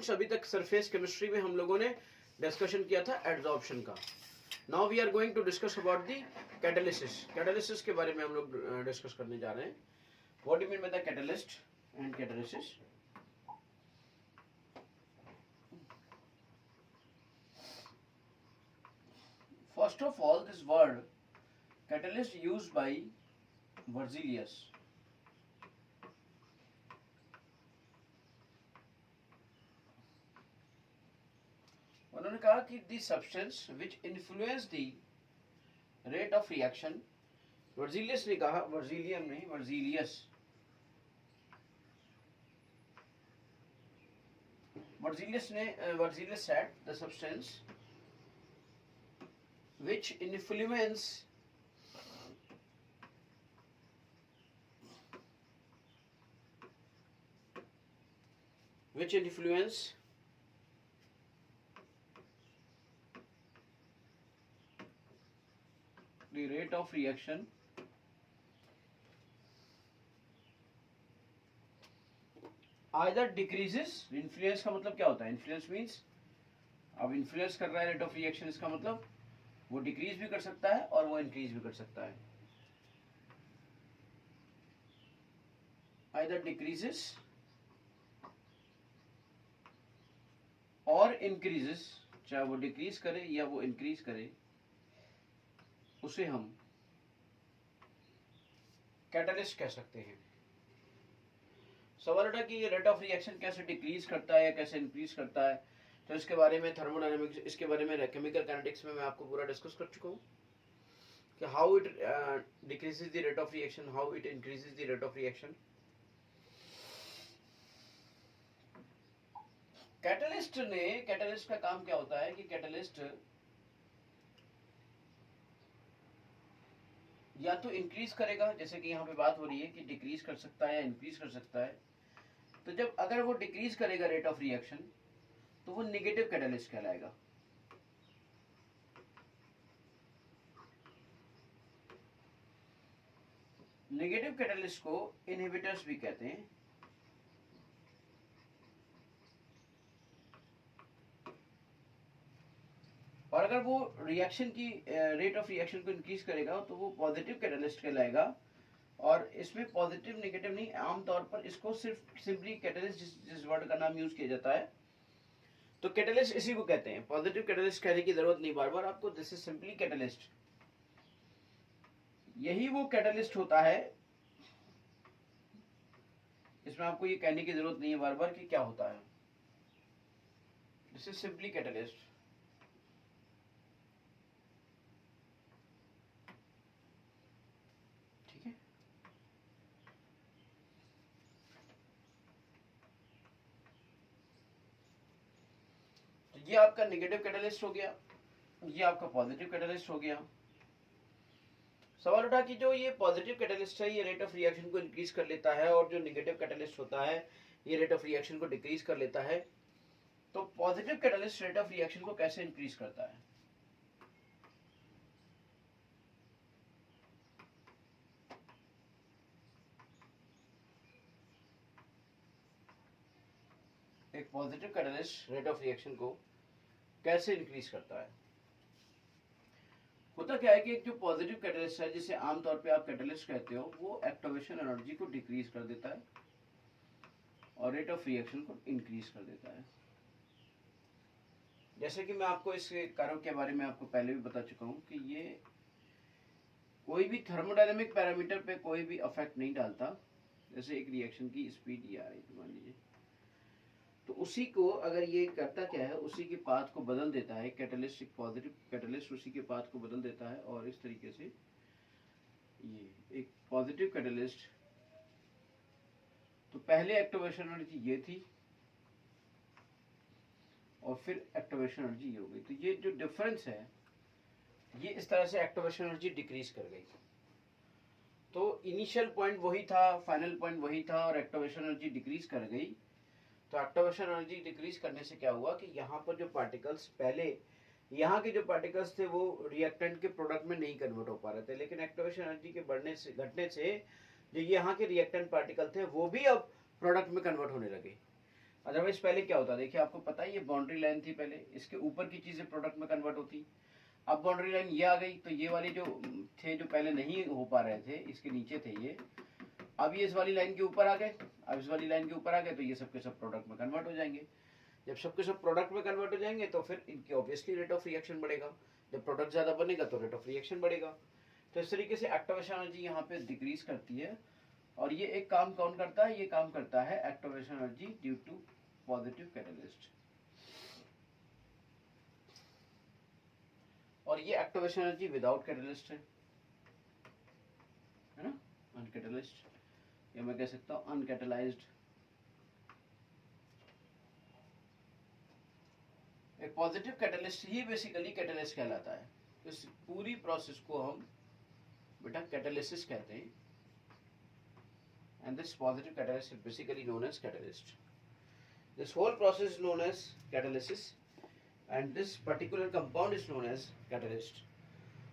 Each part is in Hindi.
स्टूडेंट्स, अभी तक सरफेस केमिस्ट्री में हम लोगों ने डिस्कशन किया था एडजॉर्प्शन का। Now we are going to discuss about the catalysis. Catalysis के बारे में हम लोग डिस्कस करने जा रहे हैं। What do mean by the catalyst and catalysis? First of all, this word catalyst used by Berzelius. उन्होंने कहा कि the substance which influence the rate of reaction, Berzelius ने कहा, Berzelium नहीं, Berzelius. Berzelius said the substance which influence the rate of reaction either decreases. Influence का मतलब क्या होता है? इन्फ्लुएंस मीन्स अब इन्फ्लुएंस कर रहा है रेट ऑफ रिएक्शन, इसका मतलब वो डिक्रीज भी कर सकता है और वो इंक्रीज भी कर सकता है। either decreases और increases, चाहे वो डिक्रीज करे या वो इंक्रीज करे, उसे हम कैटलिस्ट कह सकते हैं। सवाल उठा कि ये रेट ऑफ रिएक्शन कैसे डिक्रीज करता है या कैसे इंक्रीज करता है, तो इसके बारे में थर्मोडायनेमिक्स, इसके बारे में केमिकल काइनेटिक्स में मैं आपको पूरा डिस्कस कर चुका हूँ कि how it decreases the rate of reaction, how it increases the rate of reaction. Catalyst का काम क्या होता है कि कैटलिस्ट या तो इंक्रीज करेगा, जैसे कि यहाँ पे बात हो रही है कि डिक्रीज कर सकता है या इंक्रीज कर सकता है। तो जब अगर वो डिक्रीज करेगा रेट ऑफ रिएक्शन तो वो नेगेटिव कैटलिस्ट कहलाएगा। नेगेटिव कैटलिस्ट को इनहिबिटर्स भी कहते हैं। और अगर वो रिएक्शन की रेट ऑफ रिएक्शन को इंक्रीज करेगा तो वो पॉजिटिव कैटलिस्ट कहलाएगा। और इसमें पॉजिटिव नेगेटिव नहीं, आमतौर पर इसको सिर्फ सिंपली कैटलिस्ट जिस वर्ड का नाम यूज किया जाता है तो कैटलिस्ट इसी को कहते हैं। पॉजिटिव कैटलिस्ट कहने की जरूरत नहीं बार बार आपको, दिस इज सिंपली कैटलिस्ट। यही वो कैटलिस्ट होता है, इसमें आपको ये कहने की जरूरत नहीं है बार बार कि क्या होता है, दिस इज सिंपली कैटलिस्ट। ये आपका नेगेटिव कैटलिस्ट हो गया, ये आपका पॉजिटिव कैटलिस्ट हो गया। सवाल उठा कि जो ये पॉजिटिव कैटलिस्ट है ये रेट ऑफ रिएक्शन को इंक्रीज कर लेता है और जो नेगेटिव कैटलिस्ट होता है ये रेट ऑफ रिएक्शन को डिक्रीज कर लेता है। तो positive catalyst rate of reaction को कैसे इंक्रीज करता है? एक positive catalyst rate of reaction को कैसे इंक्रीज करता है? होता क्या है कि एक जो पॉजिटिव कैटलिस्ट है जिसे आमतौर पे आप कैटलिस्ट कहते हो, वो एक्टिवेशन एनर्जी को डिक्रीज कर देता है और रेट ऑफ रिएक्शन को इंक्रीज कर देता है। जैसे कि मैं आपको इस कारक के बारे में आपको पहले भी बता चुका हूं कि ये कोई भी थर्मोडायनेमिक पैरामीटर पे कोई भी इफेक्ट नहीं डालता। जैसे एक रिएक्शन की स्पीड ये आ रही है मान लीजिए, तो उसी को अगर ये करता क्या है, उसी के पाथ को बदल देता है कैटलिस्ट, एक पॉजिटिव कैटलिस्ट उसी के पाथ को बदल देता है और इस तरीके से ये एक पॉजिटिव कैटलिस्ट, तो पहले एक्टिवेशन एनर्जी ये थी और फिर एक्टिवेशन एनर्जी ये हो गई। तो ये जो डिफरेंस है ये इस तरह से एक्टिवेशन एनर्जी डिक्रीज कर गई। तो इनिशियल पॉइंट वही था, फाइनल पॉइंट वही था और एक्टिवेशन एनर्जी डिक्रीज कर गई। तो एक्टिवेशन एनर्जी डिक्रीज करने से क्या हुआ कि यहाँ पर जो पार्टिकल्स पहले यहाँ के जो पार्टिकल्स थे वो रिएक्टेंट के प्रोडक्ट में नहीं कन्वर्ट हो पा रहे थे, लेकिन एक्टिवेशन एनर्जी के बढ़ने से घटने से जो यहाँ के रिएक्टेंट पार्टिकल थे वो भी अब प्रोडक्ट में कन्वर्ट होने लगे। अदरवाइज पहले क्या होता, देखिए आपको पता है ये बाउंड्री लाइन थी पहले, इसके ऊपर की चीजें प्रोडक्ट में कन्वर्ट होती, अब बाउंड्री लाइन ये आ गई तो ये वाले जो थे जो पहले नहीं हो पा रहे थे, इसके नीचे थे ये, अब ये इस वाली लाइन के ऊपर आ गए, अब इस वाली लाइन के ऊपर आ गए तो ये सबके सब प्रोडक्ट में कन्वर्ट हो जाएंगे। जब सबके सब प्रोडक्ट में कन्वर्ट हो जाएंगे तो फिर इनकी ऑब्वियसली रेट ऑफ रिएक्शन बढ़ेगा, जब प्रोडक्ट ज्यादा बनेगा तो रेट ऑफ रिएक्शन बढ़ेगा। तो इस तरीके से एक्टिवेशन एनर्जी यहाँ पे डिक्रीज करती है, और ये एक काम कौन करता है, ये काम करता है activation energy due to positive catalyst. और ये एक्टिवेशन एनर्जी विदाउट कैटलिस्ट है ना, अनकैटलिस्ट, या मैं कह सकता हूं अनकैटलाइज्ड। एक पॉजिटिव कैटलिस्ट ही बेसिकली कैटलिस्ट कहलाता है। इस पूरी प्रोसेस को हम बेटा कैटालिसिस कहते हैं, and this positive catalyst is basically known as catalyst. This whole process is known as catalysis and this particular compound is known as catalyst.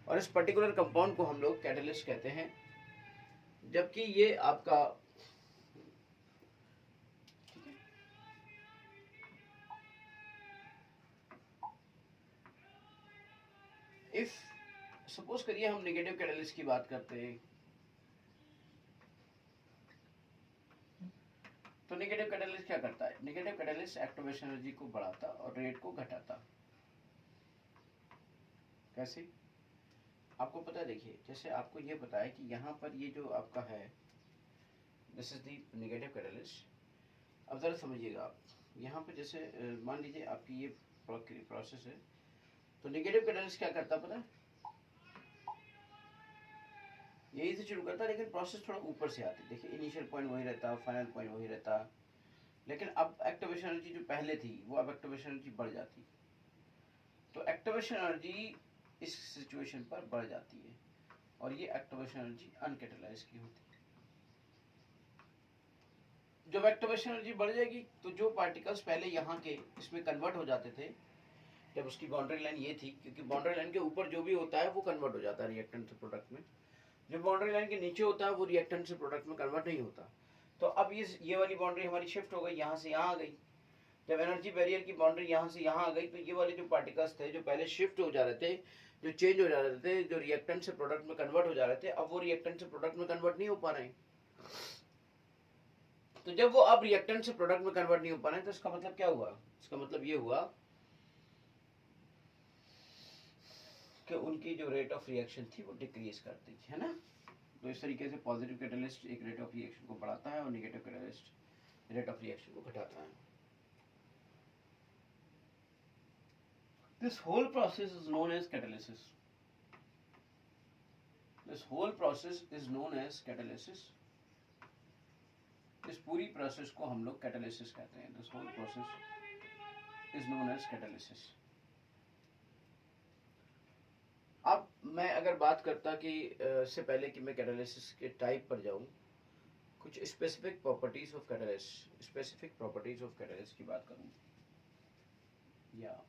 और इस particular compound को हम लोग catalyst कहते हैं, जबकि ये आपका if सपोज करिए हम नेगेटिव कैटलिस्ट की बात करते हैं, तो नेगेटिव कैटलिस्ट क्या करता है, नेगेटिव कैटलिस्ट एक्टिवेशन एनर्जी को बढ़ाता और रेट को घटाता। कैसे आपको पता है, देखिए जैसे आपको ये पता है कि यहाँ पर ये जो आपका है this is the negative catalyst. अब जरा समझिएगा आप, यहाँ पर जैसे मान लीजिए आपकी ये प्रोसेस है, तो नेगेटिव कैटलिस्ट क्या करता पता है, यही से शुरू करता, लेकिन प्रोसेस थोड़ा ऊपर से आती। देखिए इनिशियल पॉइंट वही रहता, फाइनल पॉइंट वही रहता, लेकिन अब एक्टिवेशन एनर्जी जो पहले थी वो अब एक्टिवेशन एनर्जी बढ़ जाती। तो एक्टिवेशन एनर्जी इस सिचुएशन पर बढ़ जाती है और ये एक्टिवेशन एनर्जी अनकैटलाइज की होती है। जब एक्टिवेशन एनर्जी बढ़ जाएगी तो जो पार्टिकल्स पहले यहाँ के इसमें कन्वर्ट हो जाते थे, जब उसकी बाउंड्री लाइन ये थी, क्योंकि बाउंड्री लाइन के ऊपर जो भी होता है वो कन्वर्ट हो जाता है रिएक्टेंट से प्रोडक्ट में, जो बाउंड्री लाइन के नीचे होता है वो रिएक्टेंट से प्रोडक्ट में कन्वर्ट नहीं होता। तो अब ये वाली बाउंड्री हमारी शिफ्ट हो गई, यहाँ से यहाँ आ गई। जब एनर्जी बैरियर की बाउंड्री यहाँ से यहाँ आ गई तो ये वाले जो पार्टिकल्स थे जो पहले शिफ्ट हो जा रहे थे, जो चेंज हो जा रहे थे, जो रिएक्टेंट से प्रोडक्ट में कन्वर्ट हो जा रहे थे, अब वो रिएक्टेंट से प्रोडक्ट में कन्वर्ट नहीं हो पा रहे हैं। तो जब वो अब रिएक्टेंट से प्रोडक्ट में कन्वर्ट नहीं हो पा रहे हैं तो इसका मतलब क्या हुआ, इसका मतलब ये हुआ कि उनकी जो रेट ऑफ रिएक्शन थी वो डिक्रीज करती थी, है ना। तो इस तरीके से पॉजिटिव कैटलिस्ट एक रेट ऑफ रिएक्शन को बढ़ाता है और negative catalyst rate of reaction को घटाता है। This whole process is known as catalysis. This whole process is known as catalysis. इस पूरी प्रोसेस को हम लोग कैटालिसिस कहते हैं। This whole process is known as catalysis. अब मैं अगर बात करता कि इससे पहले कि मैं कैटालिसिस के टाइप पर जाऊं, कुछ specific properties of catalyst, specific properties of catalyst की बात करूं या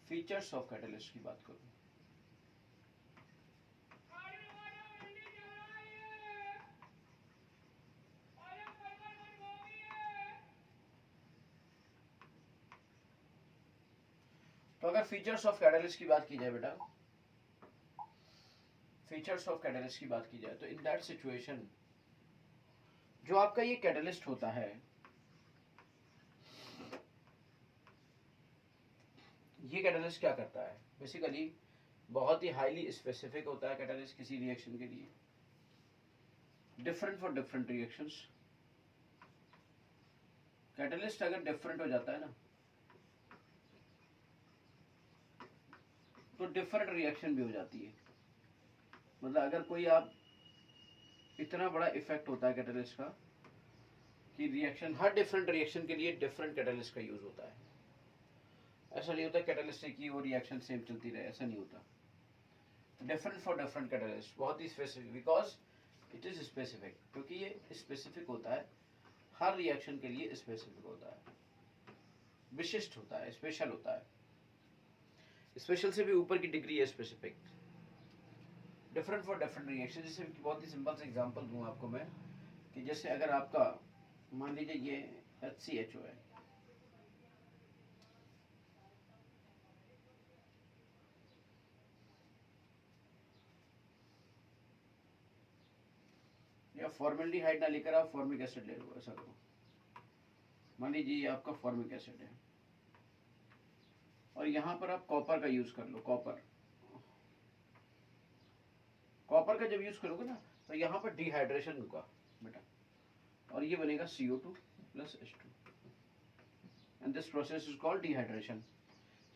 फीचर्स ऑफ कैटालिस्ट की बात करूं, तो अगर फीचर्स ऑफ कैटालिस्ट की बात की जाए बेटा, फीचर्स ऑफ कैटालिस्ट की बात की जाए तो इन दैट सिचुएशन जो आपका ये कैटालिस्ट होता है, ये कैटालिस्ट क्या करता है, बेसिकली बहुत ही हाईली स्पेसिफिक होता है कैटालिस्ट किसी रिएक्शन के लिए, different for different reactions. Catalyst अगर डिफरेंट हो जाता है ना तो डिफरेंट रिएक्शन भी हो जाती है। मतलब अगर कोई आप इतना बड़ा इफेक्ट होता है कैटालिस्ट का कि रिएक्शन, हर डिफरेंट रिएक्शन के लिए डिफरेंट कैटालिस्ट का यूज होता है। ऐसा नहीं होता कैटालिस्ट की वो रिएक्शन सेम चलती रहे, ऐसा नहीं होता। डिफरेंट फॉर डिफरेंट कैटालिस्ट, बहुत ही specific, because it is specific, क्योंकि ये स्पेसिफिक होता है, हर रिएक्शन के लिए स्पेसिफिक होता है, विशिष्ट होता है, स्पेशल होता है। स्पेशल से भी ऊपर की डिग्री है specific. Different for different reaction, जैसे बहुत ही सिंपल से एग्जांपल दूं आपको मैं कि जैसे अगर आपका मान लीजिए ये HCHO है, या फॉर्मेल्डिहाइड ना लेकर आप फॉर्मिक एसिड ले लो, ऐसा करो। मान लीजिए ये आपका फॉर्मिक एसिड है और यहाँ पर आप कॉपर का यूज कर लो। कॉपर का जब यूज करोगे ना तो यहाँ पर डिहाइड्रेशन होगा बेटा, और ये बनेगा CO2 plus H2 and this process is called dehydration.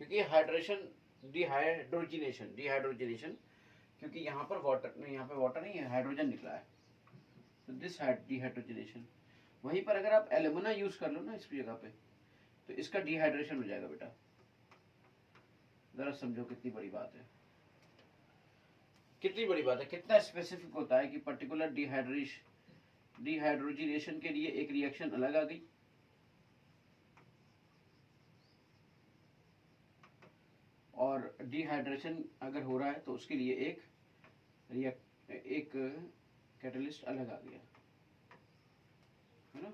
क्योंकि हाइड्रेशन डिहाइड्रोजिनेशन, क्योंकि यहाँ पर वाटर नहीं, यहाँ पे वाटर नहीं है, हाइड्रोजन निकला है, तो दिस डिहाइड्रोजिनेशन। वहीं पर अगर आप एल्यूमिना यूज कर लो ना इसकी जगह पे, तो इसका डिहाइड्रेशन हो जाएगा बेटा। जरा समझो कितनी बड़ी बात है, कितनी बड़ी बात है, कितना स्पेसिफिक होता है कि पर्टिकुलर डिहाइड्रोजिनेशन के लिए एक रिएक्शन अलग आ गई, और डिहाइड्रेशन अगर हो रहा है तो उसके लिए एक कैटलिस्ट अलग आ गया, है ना।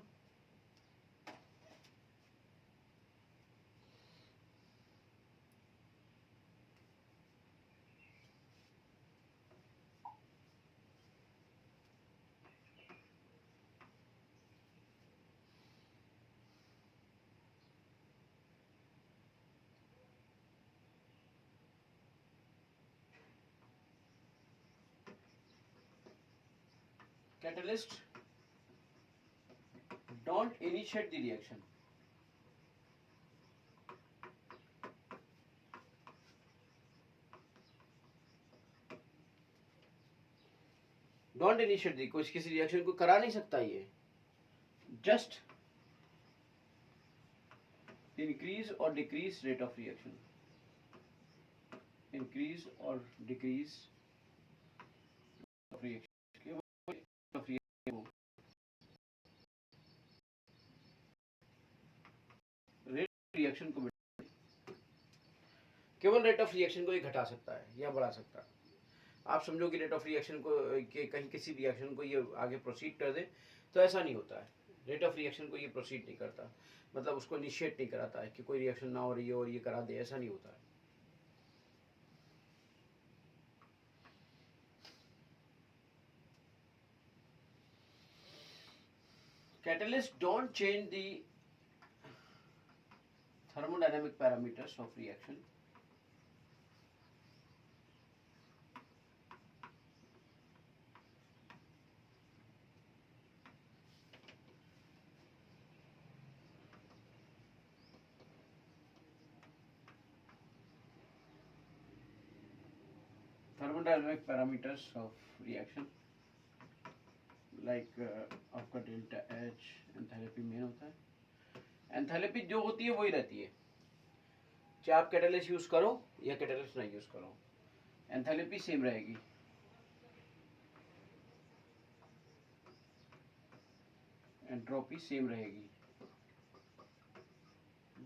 Catalyst don't initiate the reaction. Don't initiate the, कुछ किसी रिएक्शन को करा नहीं सकता ये, just increase or decrease rate of reaction, increase or decrease of reaction, reaction को केवल रेट ऑफ रिएक्शन को ही घटा सकता है या बढ़ा सकता है। आप समझो कि रेट ऑफ रिएक्शन को कहीं किसी रिएक्शन को ये आगे प्रोसीड कर दे, तो ऐसा नहीं होता है। रेट ऑफ रिएक्शन को ये प्रोसीड नहीं करता, मतलब उसको इनिशिएट नहीं कराता है कि कोई रिएक्शन ना हो रही है और ये करा दे, ऐसा नहीं होता है। Catalysts don't change the thermodynamic parameters of reaction. Thermodynamic parameters of reaction like आपका डेल्टा H एंथैल्पी मेन होता है। एंथैल्पी जो होती है वही रहती है, चाहे आप कैटलिस्ट यूज करो या कैटलिस्ट ना यूज करो, एंथैल्पी सेम रहेगी। एंट्रोपी सेम रहेगी,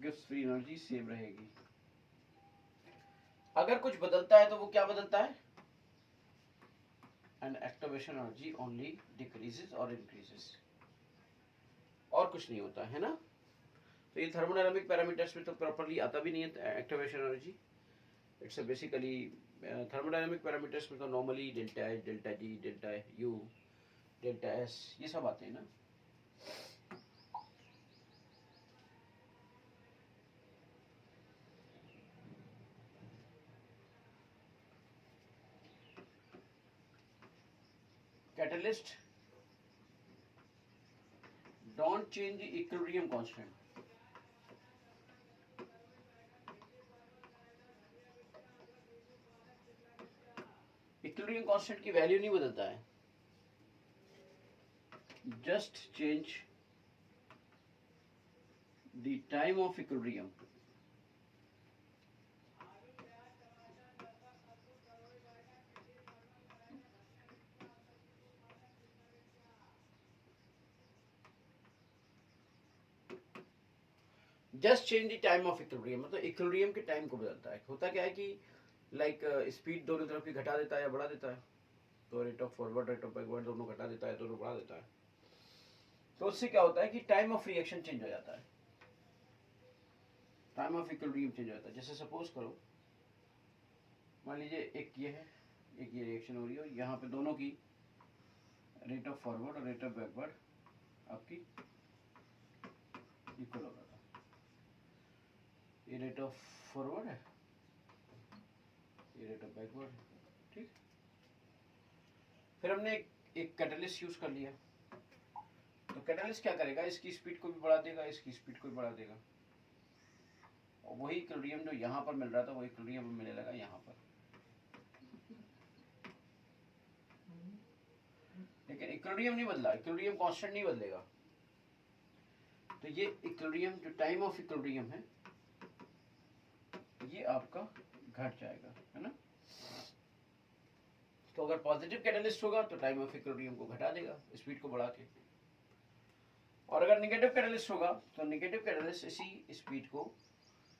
गिव्स फ्री एनर्जी सेम रहेगी। अगर कुछ बदलता है तो वो क्या बदलता है, and activation energy only decreases और इंक्रीजेस, और कुछ नहीं होता है ना। तो ये थर्मोडायनामिक पैरामीटर्स में तो प्रॉपर्ली आता भी नहीं है activation energy. It's basically thermodynamic parameters में तो normally delta H, delta G, delta U, delta S, ये सब आते हैं ना। Catalyst don't change the equilibrium constant. Equilibrium constant की वैल्यू नहीं बदलता है, just change the time of equilibrium. Just change the time of equilibrium, मतलब इक्विलिब्रियम के टाइम को बदलता है। होता क्या है कि लाइक स्पीड दोनों तरफ की घटा देता है या बढ़ा देता है, तो rate of forward, rate of backward दोनों घटा देता है, दोनों बढ़ा देता है। तो उससे क्या होता है कि टाइम ऑफ रिएक्शन चेंज हो जाता है, टाइम ऑफ इक्विलिब्रियम चेंज हो जाता है। जैसे सपोज करो, मान लीजिए एक ये है, एक ये रिएक्शन हो रही है, यहाँ पे दोनों की रेट ऑफ फॉरवर्ड और रेट ऑफ बैकवर्ड आपकी इक्वल हो रहा था। ये रेट ऑफ फॉरवर्ड है, ये रेट ऑफ बैकवर्ड है, ठीक। फिर हमने एक कैटलिस्ट यूज कर लिया, तो कैटलिस्ट क्या करेगा, इसकी स्पीड को भी बढ़ा देगा, इसकी स्पीड को भी बढ़ा देगा, और वही इक्विलिब्रियम जो यहाँ पर मिल रहा था वही इक्विलिब्रियम मिलने लगा यहाँ पर। लेकिन इक्विलिब्रियम नहीं बदला, इक्विलिब्रियम कांस्टेंट नहीं बदलेगा। तो ये इक्विलिब्रियम जो टाइम ऑफ इक्विलिब्रियम है ये आपका घट जाएगा, है ना। तो अगर पॉजिटिव कैटलिस्ट होगा तो टाइम ऑफ इक्विलिब्रियम को घटा देगा स्पीड को बढ़ा के, और अगर नेगेटिव कैटलिस्ट होगा तो नेगेटिव कैटलिस्ट इसी स्पीड को,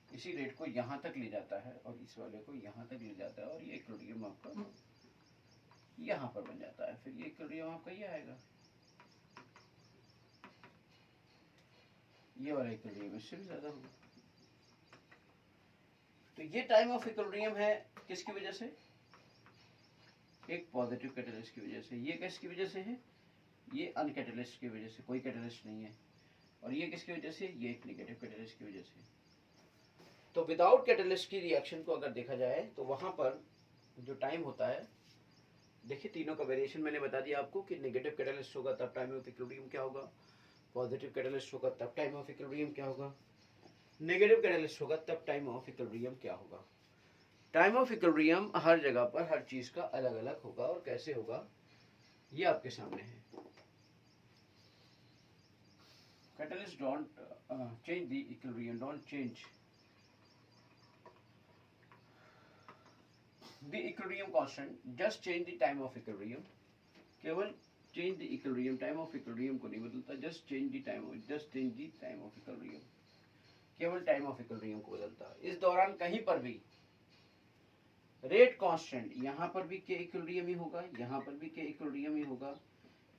इसी रेट को यहाँ तक ले जाता है और इस वाले को यहाँ तक ले जाता है, और ये इक्विलिब्रियम आपका यहाँ पर बन जाता है। फिर ये इक्विलिब्रियम आपका ये आएगा, ये वाला इक्विलिब्रियम इससे भी ज्यादा होगा। तो ये टाइम ऑफ इक्विलिब्रियम है किसकी वजह से, एक पॉजिटिव कैटलिस्ट की वजह से। ये किसकी वजह से है, ये अनकैटलिस्ट की वजह से, कोई कैटलिस्ट नहीं है। और ये किसकी वजह से, ये एक नेगेटिव कैटलिस्ट की वजह से। तो विदाउट कैटलिस्ट की रिएक्शन को अगर देखा जाए तो वहां पर जो टाइम होता है, देखिए तीनों का वेरिएशन मैंने बता दिया आपको कि नेगेटिव कैटलिस्ट होगा तब टाइम ऑफ इक्विलिब्रियम क्या होगा, पॉजिटिव कैटलिस्ट होगा तब टाइम ऑफ इक्विलिब्रियम क्या होगा, नेगेटिव कैटलिस्ट होगा तब टाइम ऑफ इक्विलिब्रियम क्या होगा। टाइम ऑफ इक्विलिब्रियम हर जगह पर हर चीज का अलग अलग होगा, और कैसे होगा ये आपके सामने है। Catalysts don't change the equilibrium, don't change the equilibrium constant, just change the time of equilibrium। केवल change the equilibrium, time of equilibrium को नहीं बदलता, just change the time of equilibrium, केवल time of equilibrium को बदलता। इस दौरान कहीं पर भी रेट कांस्टेंट, यहाँ पर भी के इक्विलिब्रियम ही होगा, यहाँ पर भी के इक्विलिब्रियम ही होगा।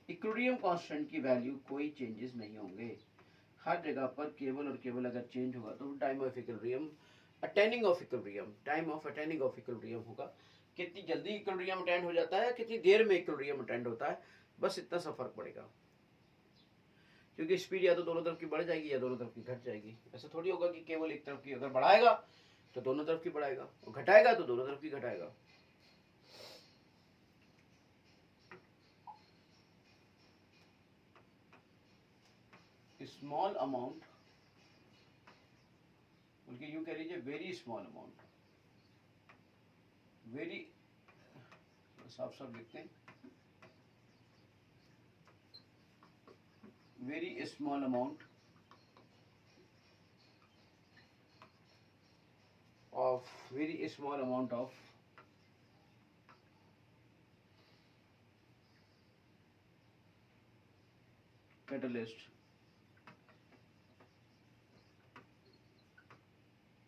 इक्विलिब्रियम कांस्टेंट की वैल्यू कोई चेंजेस नहीं होंगे, हर जगह पर केवल और केवल अगर चेंज होगा तो time of equilibrium, attaining of equilibrium, time of attaining of equilibrium होगा। कितनी जल्दी इक्विलिब्रियम अटेंड हो जाता है, कितनी देर में इक्विलिब्रियम अटेंड होता है, बस इतना सा फर्क पड़ेगा। क्योंकि स्पीड या तो दोनों तरफ की बढ़ जाएगी या दोनों तरफ की घट जाएगी। ऐसा थोड़ी होगा कि केवल एक तरफ की अगर बढ़ाएगा तो दोनों तरफ की बढ़ाएगा, और घटाएगा तो दोनों तरफ की घटाएगा। स्मॉल अमाउंट, बल्कि यूं कह लीजिए वेरी स्मॉल अमाउंट, वेरी, साफ साफ लिखते हैं, very small amount of very small amount of catalyst,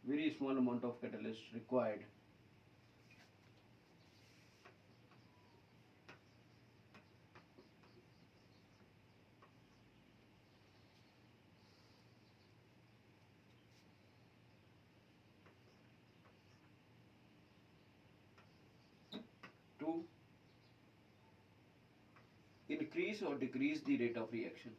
very small amount of catalyst required to increase or decrease the rate of reaction।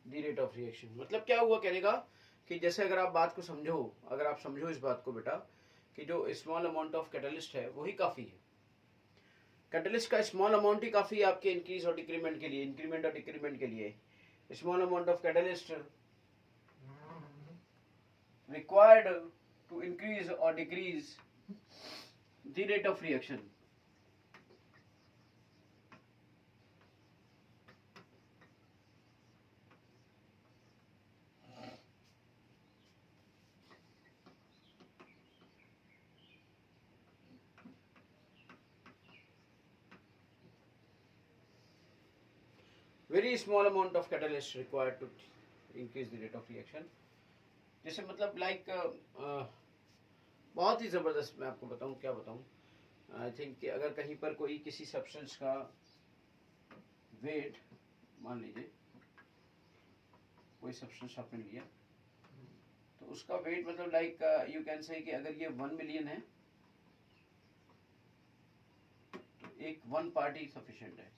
The rate of reaction मतलब क्या हुआ, कहने का कि जैसे अगर आप बात को समझो, अगर आप समझो इस बात को बेटा कि जो स्मॉल अमाउंट ऑफ कैटलिस्ट है वही काफी है। कैटलिस्ट का स्मॉल अमाउंट ही काफी है आपके इंक्रीज और डिक्रीमेंट के लिए, इंक्रीमेंट और डिक्रीमेंट के लिए। Small amount of catalyst required to increase or decrease the rate of reaction। Very small amount of catalyst required to increase the rate of reaction। जैसे मतलब लाइक बहुत ही ज़बरदस्त। मैं आपको बताऊं, क्या बताऊं, आई थिंक कि अगर कहीं पर कोई किसी सब्सटेंस का वेट, मान लीजिए कोई सब्सटेंस आपने लिया, तो उसका वेट मतलब लाइक यू कैन से कि अगर ये 1 मिलियन है तो एक 1 पार्ट ही सफिशिएंट है,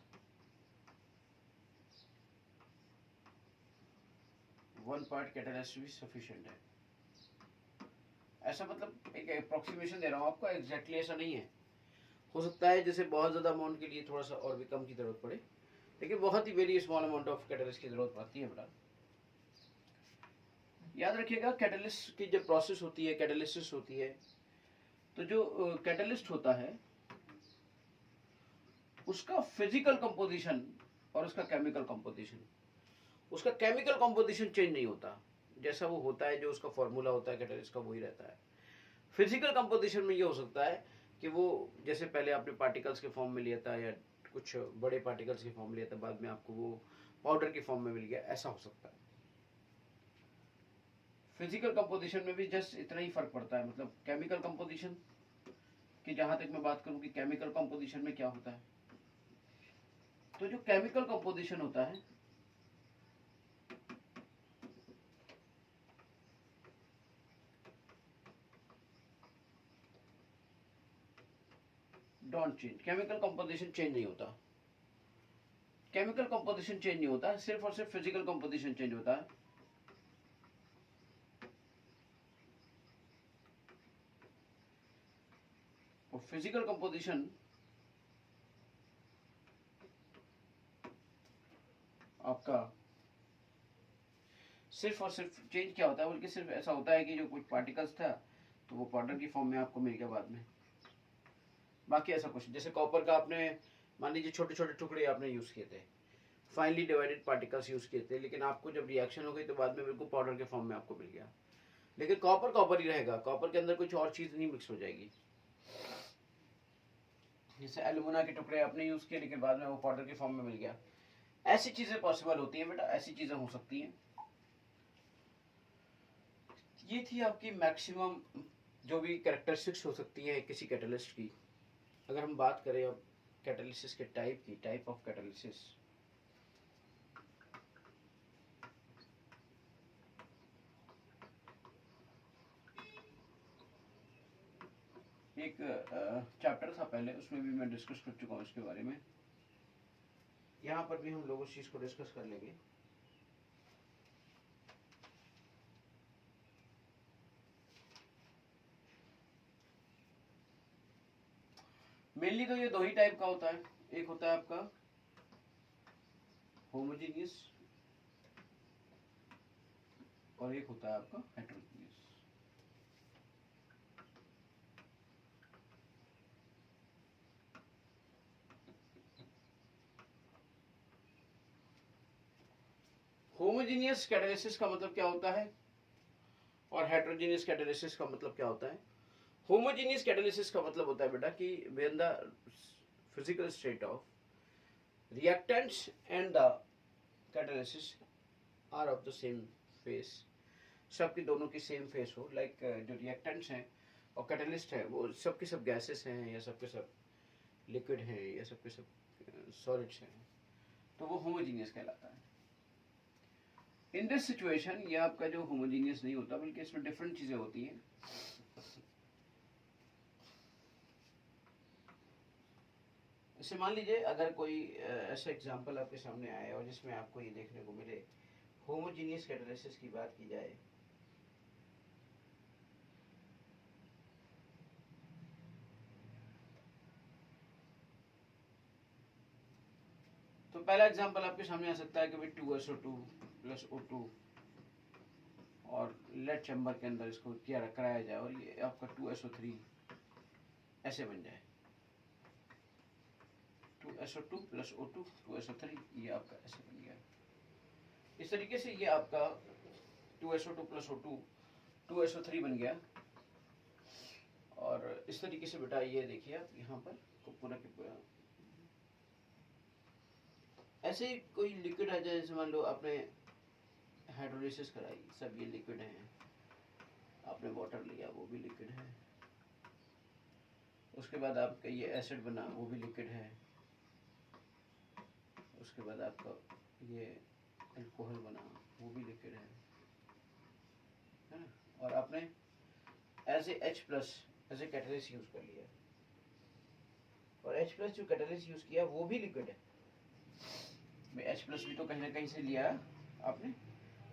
1 पार्ट कैटालिस्ट भी सफिशिएंट है। ऐसा मतलब एक अप्रोक्सीमेशन दे रहा हूँ आपको, एग्जैक्टली ऐसा नहीं है। हो सकता है जैसे बहुत ज़्यादा अमाउंट के लिए थोड़ा सा और भी कम की ज़रूरत पड़े, लेकिन बहुत ही very small amount of catalyst की ज़रूरत पड़ती है बेटा। याद रखिएगा कैटालिस्ट की जब प्रोसेस होती है, कैटालिसिस होती है, तो जो कैटालिस्ट होता है उसका फिजिकल कंपोजिशन और उसका केमिकल कंपोजिशन, उसका केमिकल कंपोजिशन चेंज नहीं होता, जैसा वो होता है, जो उसका फॉर्मूला होता है कैटालिस्ट का वही रहता है। फिजिकल कंपोजिशन में ये हो सकता है कि वो जैसे पहले आपने पार्टिकल्स के फॉर्म में लिया था या कुछ बड़े पार्टिकल्स के फॉर्म में लिया था, बाद में आपको वो पाउडर के फॉर्म में मिल गया, ऐसा हो सकता है। फिजिकल कंपोजिशन में भी जस्ट इतना ही फर्क पड़ता है, मतलब केमिकल कंपोजिशन की जहां तक मैं बात करूं कि केमिकल कंपोजिशन में क्या होता है, तो जो केमिकल कंपोजिशन होता है don't change, chemical composition change नहीं होता, केमिकल कंपोजिशन चेंज नहीं होता, सिर्फ और सिर्फ फिजिकल कंपोजिशन चेंज होता है। और फिजिकल कंपोजिशन आपका सिर्फ और सिर्फ चेंज क्या होता है, बल्कि सिर्फ ऐसा होता है कि जो कुछ पार्टिकल्स था तो वो पाउडर की फॉर्म में आपको मिल गया बाद में, बाकी ऐसा कुछ। जैसे कॉपर का आपने मान लीजिए छोटे छोटे टुकड़े आपने यूज किए थे, फाइनली डिवाइडेड पार्टिकल्स यूज किए थे, लेकिन आपको जब रिएक्शन हो गई तो बाद में बिल्कुल पाउडर के फॉर्म में आपको मिल गया, लेकिन कॉपर कॉपर ही रहेगा, कॉपर के अंदर कुछ और चीज नहीं मिक्स हो जाएगी। जैसे एल्यूमिना के टुकड़े आपने यूज किए लेकिन बाद में वो पाउडर के फॉर्म में मिल गया, ऐसी चीजें पॉसिबल होती है बेटा, ऐसी चीजें हो सकती हैं। ये थी आपकी मैक्सिमम जो भी कैरेक्टरिस्टिक्स हो सकती हैं किसी कैटलिस्ट की। अगर हम बात करें अब कैटालिसिस के टाइप की, टाइप ऑफ कैटालिसिस, एक चैप्टर था पहले, उसमें भी मैं डिस्कस कर चुका हूँ इसके बारे में, यहाँ पर भी हम लोग उस चीज को डिस्कस कर लेंगे। मेनली तो ये दो ही टाइप का होता है, एक होता है आपका होमोजीनियस और एक होता है आपका हेटेरोजीनियस। होमोजीनियस कैटालिसिस का मतलब क्या होता है और हेटेरोजीनियस कैटालिसिस का मतलब क्या होता है? होमोजीनियस कैटालिसिस का मतलब होता है बेटा कि when the physical state of reactants and the catalysis are of the same phase, सबकी दोनों की सेम फेस हो, लाइक जो रिएक्टेंट्स हैं और कैटलिस्ट है वो सब के सब गैसेस हैं या सब के सब लिक्विड हैं या सब के सब सॉलिड्स हैं, तो वो होमोजीनियस कहलाता है। इन दिस सिचुएशन ये आपका जो होमोजीनियस नहीं होता, बल्कि इसमें डिफरेंट चीजें होती हैं। जैसे मान लीजिए अगर कोई ऐसा एग्जांपल आपके सामने आए और जिसमें आपको ये देखने को मिले, होमोजीनियस कैटालिसिस की बात की जाए, तो पहला एग्जांपल आपके सामने आ सकता है कि भाई 2SO2 प्लस O2 और लेड चैम्बर के अंदर इसको क्या कराया जाए और ये आपका 2SO3 ऐसे बन जाए, 2SO2 प्लस O2 2SO3, ये आपका ऐसे बन गया। इस तरीके से ये आपका 2SO2 प्लस O2 2SO3 बन गया। और इस तरीके से बेटा ये देखिए आप यहाँ पर पूरा के पूरा ऐसे ही कोई लिक्विड आ जाए, जैसे मान लो आपने हाइड्रोलिसिस कराई, सब ये लिक्विड है, आपने वाटर लिया वो भी लिक्विड है, उसके बाद आपका ये एसिड बना वो भी लिक्विड है, उसके बाद आपका ये अल्कोहल बना वो भी लिक्विड है ना। और आपने as a H plus as a catalyst use कर लिया, और H प्लस जो कैटलिस्ट यूज किया वो भी लिक्विड है। H प्लस भी तो कहीं ना कहीं से लिया आपने,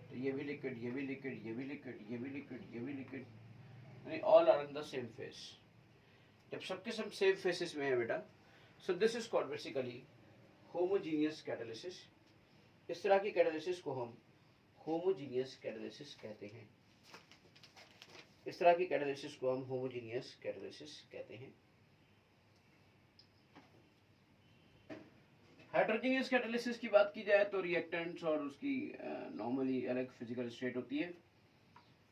तो ये भी लिक्विड, ये भी लिक्विड, ये भी लिक्विड, ये भी लिक्विड, ये भी लिक्विड, यानी all are in the same phase. जब सबके सब सेम फेसेस में है बेटा, so this is called basically homogeneous catalysis. इस तरह की कैटालिसिस को हम होमोजीनियस कैटालिसिस कहते हैं। इस तरह की कैटालिसिस को हम होमोजीनियस कैटालिसिस कहते हैं। हेटेरोजेनियस कैटालिसिस की बात की जाए तो रिएक्टेंट्स और उसकी नॉर्मली अलग फिजिकल स्टेट होती है,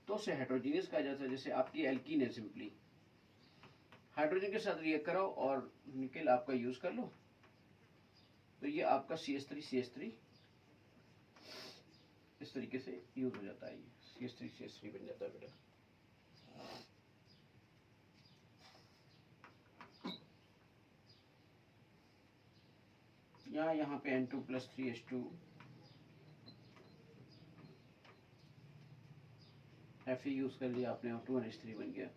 तो उसे हेटेरोजेनियस कहा जाता है। जैसे आपकी एल्कीन है, सिंपली हाइड्रोजन के साथ रिएक्ट कराओ और निकल आपका यूज कर लो, तो ये आपका CH3 इस तरीके से यूज हो जाता है। ये CH3 बन जाता है बेटा। यहाँ पे N2+3H2 Fe यूज कर लिया आपने और 2NH3 बन गया।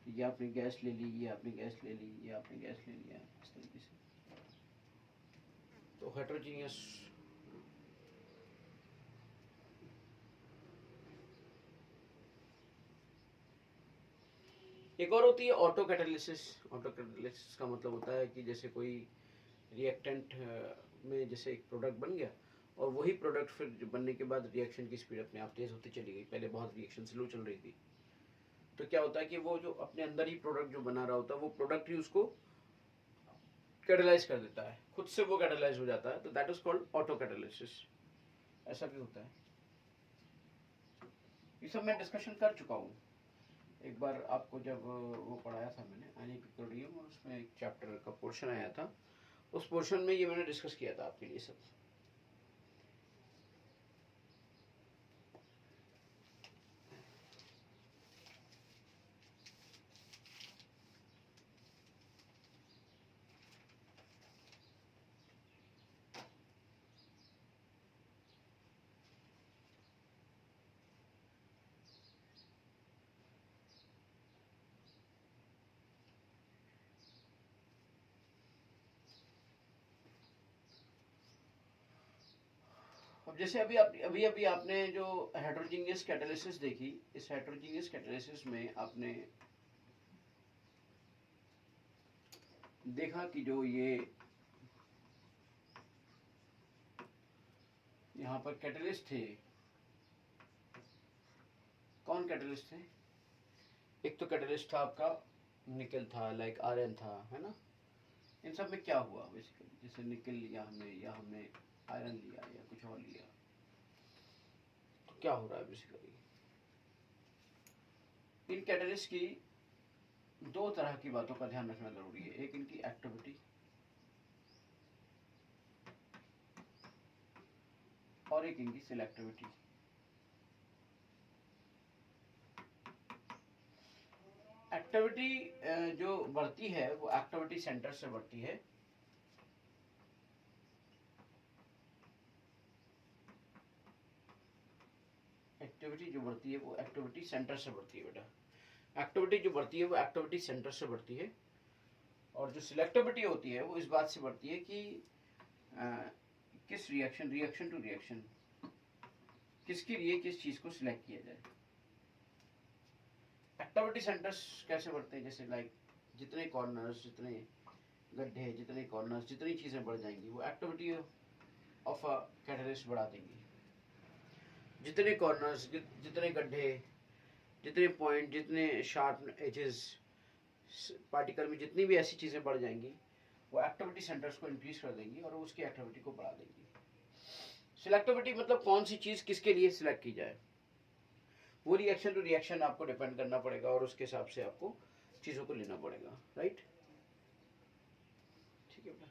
ये आपने गैस ले ली, ये आपने गैस ले ली, ये आपने गैस ले लिया, इस तरीके से। तो हेटेरोजेनियस एक और होती है ऑटो कैटालिसिस। ऑटो कैटालिसिस का मतलब होता है कि जैसे कोई रिएक्टेंट में जैसे एक प्रोडक्ट बन गया और वही प्रोडक्ट फिर बनने के बाद रिएक्शन की स्पीड अपने आप तेज होती चली गई। पहले बहुत रिएक्शन स्लो चल रही थी, तो क्या होता है कि वो जो अपने अंदर ही प्रोडक्ट जो बना रहा होता है वो प्रोडक्ट ही उसको कैटालाइज कर देता है, खुद से वो कैटालाइज हो जाता है, तो that is called auto catalysis. ऐसा भी होता है। ये सब मैं डिस्कशन कर चुका हूँ एक बार, आपको जब वो पढ़ाया था मैंने एनिपिक्लोडियम, और उसमें एक चैप्टर का पोर्शन आया था, उस पोर्शन में ये मैंने डिस्कस किया था आपके लिए सब। अब जैसे अभी आपने जो हेटेरोजेनियस कैटालिसिस देखी, इस हेटेरोजेनियस कैटालिसिस में आपने देखा कि जो ये यहाँ पर कैटलिस्ट थे, कौन कैटलिस्ट थे? एक तो कैटलिस्ट था आपका निकल था, लाइक आयरन था, है ना। इन सब में क्या हुआ बेसिकली, जैसे निकल लिया हमने या हमने आयरन लिया या कुछ और लिया, तो क्या हो रहा है बेसिकली? इन कैटलिस्ट की दो तरह की बातों का ध्यान रखना जरूरी है। एक इनकी एक्टिविटी और एक इनकी सिलेक्टिविटी। एक्टिविटी जो बढ़ती है वो एक्टिविटी सेंटर से बढ़ती है, एक्टिविटी जो बढ़ती है वो एक्टिविटी सेंटर से बढ़ती है बेटा। एक्टिविटी जो बढ़ती है वो एक्टिविटी सेंटर से बढ़ती है, और जो सिलेक्टिविटी होती है वो इस बात से बढ़ती है कि किस रिएक्शन टू रिएक्शन किसके लिए किस चीज को सिलेक्ट किया जाए। एक्टिविटी सेंटर्स कैसे बढ़ते हैं? जैसे लाइक जितने कॉर्नर्स, जितने गड्ढे, जितने कॉर्नर्स, जितनी चीजें बढ़ जाएंगी वो एक्टिविटी ऑफ अ कैटलिस्ट बढ़ा देंगी। जितने कॉर्नर्स, जितने गड्ढे, जितने पॉइंट, जितने शार्प एजेस पार्टिकल में जितनी भी ऐसी चीजें बढ़ जाएंगी वो एक्टिविटी सेंटर्स को इंक्रीज कर देंगी और उसकी एक्टिविटी को बढ़ा देंगी। सिलेक्टिविटी मतलब कौन सी चीज किसके लिए सिलेक्ट की जाए, वो रिएक्शन टू रिएक्शन आपको डिपेंड करना पड़ेगा और उसके हिसाब से आपको चीजों को लेना पड़ेगा, राइट? ठीक है बेटा।